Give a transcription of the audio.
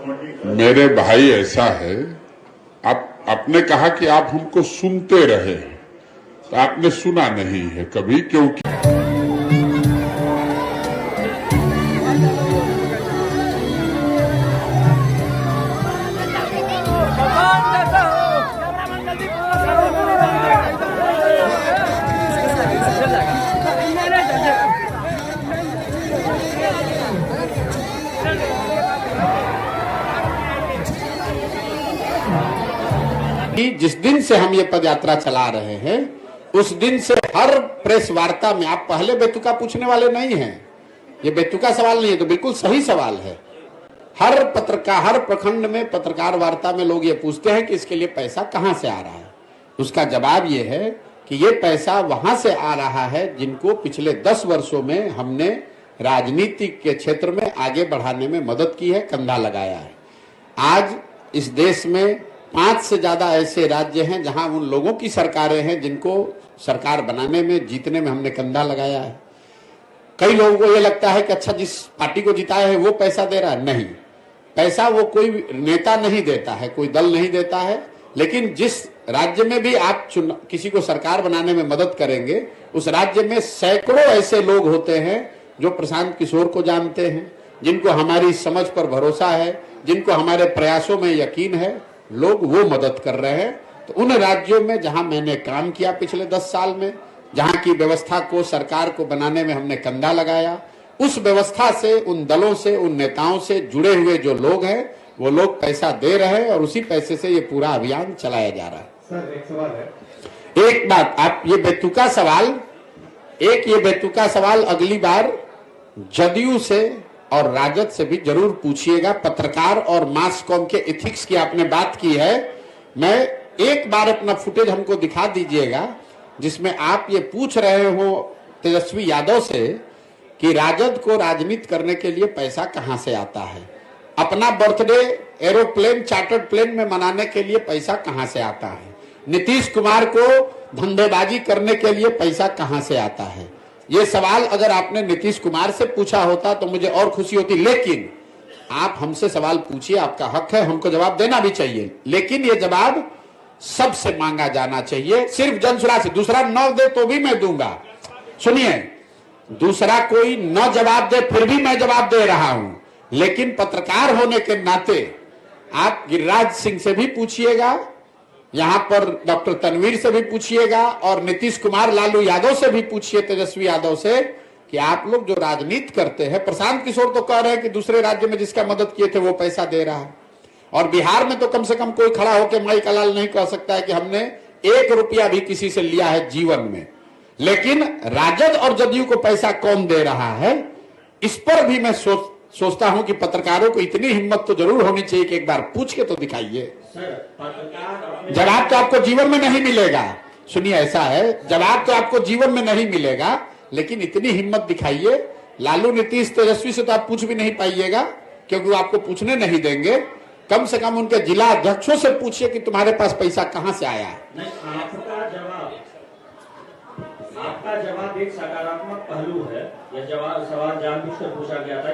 मेरे भाई ऐसा है, आपने कहा कि आप हमको सुनते रहे, तो आपने सुना नहीं है कभी, क्योंकि जिस दिन से हम ये पदयात्रा चला रहे हैं उस दिन से हर प्रेस वार्ता में आप पहले बेतुका पूछने वाले नहीं हैं। ये बेतुका सवाल नहीं है, तो बिल्कुल सही सवाल है। हर पत्रकार, हर प्रखंड में पत्रकार वार्ता में लोग ये पूछते हैं कि इसके लिए पैसा कहां से आ रहा है। उसका जवाब ये है कि ये पैसा वहां से आ रहा है जिनको पिछले 10 वर्षों में हमने राजनीति के क्षेत्र में आगे बढ़ाने में मदद की है, कंधा लगाया है। आज इस देश में 5 से ज्यादा ऐसे राज्य हैं जहां उन लोगों की सरकारें हैं जिनको सरकार बनाने में, जीतने में हमने कंधा लगाया है। कई लोगों को यह लगता है कि अच्छा, जिस पार्टी को जिताया है वो पैसा दे रहा है। नहीं, पैसा वो कोई नेता नहीं देता है, कोई दल नहीं देता है। लेकिन जिस राज्य में भी आप किसी को सरकार बनाने में मदद करेंगे, उस राज्य में सैकड़ों ऐसे लोग होते हैं जो प्रशांत किशोर को जानते हैं, जिनको हमारी समझ पर भरोसा है, जिनको हमारे प्रयासों में यकीन है, लोग वो मदद कर रहे हैं। तो उन राज्यों में जहां मैंने काम किया पिछले 10 साल में, जहां की व्यवस्था को, सरकार को बनाने में हमने कंधा लगाया, उस व्यवस्था से, उन दलों से, उन नेताओं से जुड़े हुए जो लोग हैं, वो लोग पैसा दे रहे हैं और उसी पैसे से ये पूरा अभियान चलाया जा रहा है। सर, एक सवाल है। एक बात, आप ये बेतुका सवाल अगली बार जदयू से और राजद से भी जरूर पूछिएगा। पत्रकार और मास कॉम के एथिक्स की आपने बात की है। मैं एक बार अपना फुटेज हमको दिखा दीजिएगा जिसमें आप ये पूछ रहे हो तेजस्वी यादव से कि राजद को राजनीति करने के लिए पैसा कहां से आता है, अपना बर्थडे एरोप्लेन, चार्टर्ड प्लेन में मनाने के लिए पैसा कहां से आता है, नीतीश कुमार को धंधेबाजी करने के लिए पैसा कहां से आता है। ये सवाल अगर आपने नीतीश कुमार से पूछा होता तो मुझे और खुशी होती। लेकिन आप हमसे सवाल पूछिए, आपका हक है, हमको जवाब देना भी चाहिए। लेकिन ये जवाब सबसे मांगा जाना चाहिए, सिर्फ जनसुराज से। दूसरा न दे तो भी मैं दूंगा। सुनिए, दूसरा कोई न जवाब दे फिर भी मैं जवाब दे रहा हूं। लेकिन पत्रकार होने के नाते आप गिरिराज सिंह से भी पूछिएगा, यहां पर डॉक्टर तनवीर से भी पूछिएगा और नीतीश कुमार, लालू यादव से भी पूछिए, तेजस्वी यादव से, कि आप लोग जो राजनीति करते हैं, प्रशांत किशोर तो कह रहे हैं कि दूसरे राज्य में जिसका मदद किए थे वो पैसा दे रहा है, और बिहार में तो कम से कम कोई खड़ा होकर माई का लाल नहीं कह सकता है कि हमने 1 रुपया भी किसी से लिया है जीवन में। लेकिन राजद और जदयू को पैसा कौन दे रहा है, इस पर भी मैं सोचता हूं कि पत्रकारों को इतनी हिम्मत तो जरूर होनी चाहिए कि एक बार पूछ के तो दिखाइए। जवाब तो आपको जीवन में नहीं मिलेगा। सुनिए, ऐसा है, जवाब तो आपको जीवन में नहीं मिलेगा, लेकिन इतनी हिम्मत दिखाइए। लालू, नीतीश, तेजस्वी से तो आप पूछ भी नहीं पाइएगा क्योंकि वो आपको पूछने नहीं देंगे। कम से कम उनके जिला अध्यक्षों से पूछिए कि तुम्हारे पास पैसा कहां से आया है। आपका जवाब एक सकारात्मक पहलू है। यह सवाल जानबूझकर पूछा गया था।